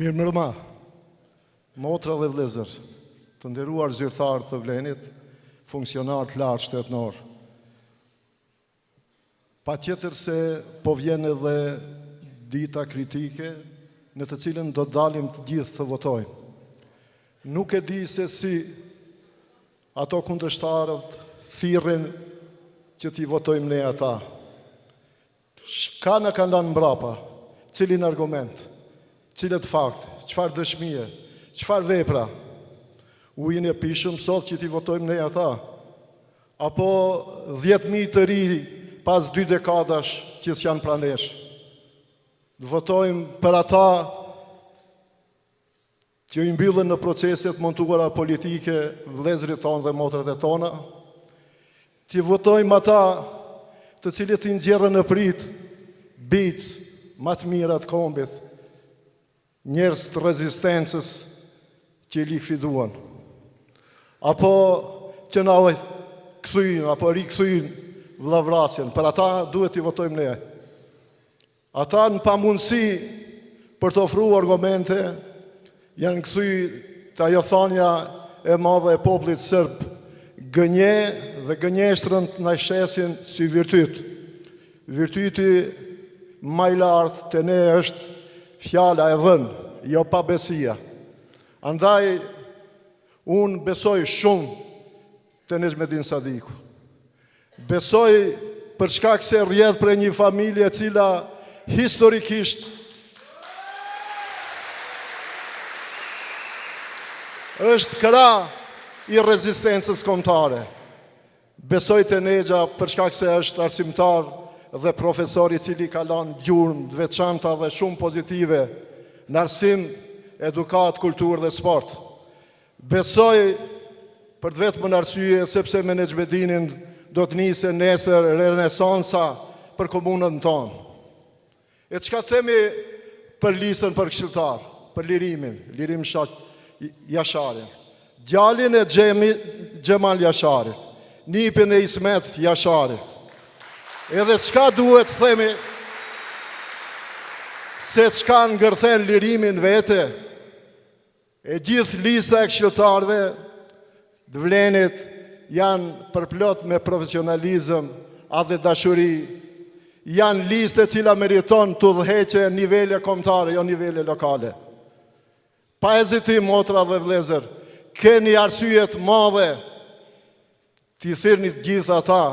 Mirë mërma, motra dhe vlezër, të nderuar zyrtar të Vlenit, funksionar të lartë shtetënor. Pa tjetër se po vjen edhe dita kritike në të cilën do dalim të gjithë të votojmë. Nuk e di se si ato kundërshtarët thirrin që t'i votojmë ne ata. Ka në kanë lanë mbrapa, cilin argument, cilët fakt, qëfar dëshmije, qëfar vepra, ujin e pishëm sot që t'i votojmë ne ata, apo 10.000 të ri pas 2 dekadash që s'janë pranesh. Votojmë për ata që i mbyllën në proceset montuara politike vëllezërit tonë dhe motrat e tona, që votojmë ata të cilët i nxjerrën në prit bitë më të mira të kombit, njerëz të rezistencës që i likviduan, apo që na kthyin apo rikthyin vllavrasjen, për ata duhet i votojmë ne. Ata në pamundësi për të ofruar argumente janë kthy të ajo thonja e madhe e popullit serb, gënje dhe gënjeshtrën na shesin si virtyt. Virtyti më i lartë te ne është fjala e dhënë, jo pabesia. Andaj unë besoj shumë te Nezmedin Sadiku. Besoj për shkak se rrjedh prej një familje e cila historikisht është krah i rezistencës kombëtare. Besoj te Nexha për shkak se është arsimtar dhe profesor i cili ka lënë gjurmë të veçanta dhe shumë pozitive në arsim, edukat, kulturë dhe sport. Besoj për të vetëm arsye sepse me Nezmedinin do të nisë nesër renesansa për komunën tonë. E çka themi për listën për këshilltar, për Lirim Jasharin, djalin e Xhemal Jasharit, nipin e Ismet Jasharit. Edhe çka duhet themi se çka ngërthen lirimin vete, e gjithë lista e këshilltarëve të Vlenit janë përplot me profesionalizëm dhe dashuri, janë listë e cila meriton të udhëheqe nivele kombëtare, jo nivele lokale. Pa hezitim, motra dhe vëllezër, keni arsye të madhe t'i thirrni të gjithë ata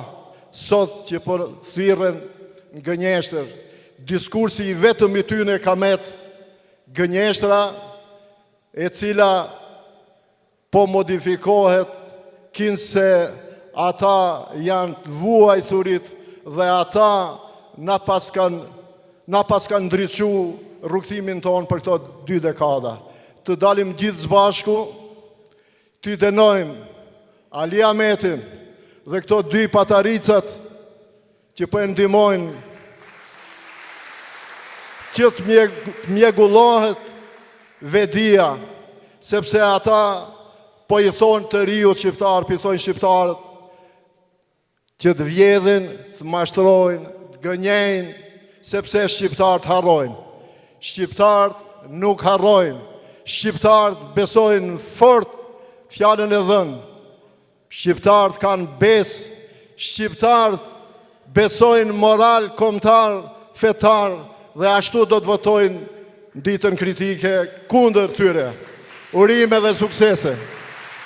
sot që po thirren në gënjeshtër. Diskursi i vetëm i tyre ka met gënjeshtra e cila po modifikohet kinse ata janë të vuajturit dhe ata na pas kanë ndriçu rrugtimin tonë për këto 2 dekada. Të dalim gjithë së bashku, të denojmë Ali Ahmetin dhe këto 2 pataricat që po e ndihmojnë që të mjegullohet vedia, sepse ata po i thonë të riut shqiptarë, po i thonë shqiptarët që të vjedhin, të mashtrojnë, të gënjejnë, sepse shqiptarët harrojnë. Shqiptarët nuk harrojnë. Shqiptarët besojnë fort fjalën e dhënë. Shqiptarët kanë besë, shqiptarët besojnë moral kombëtar, fetar dhe ashtu do të votojnë në ditën kritike kundër tyre. Urime dhe suksese.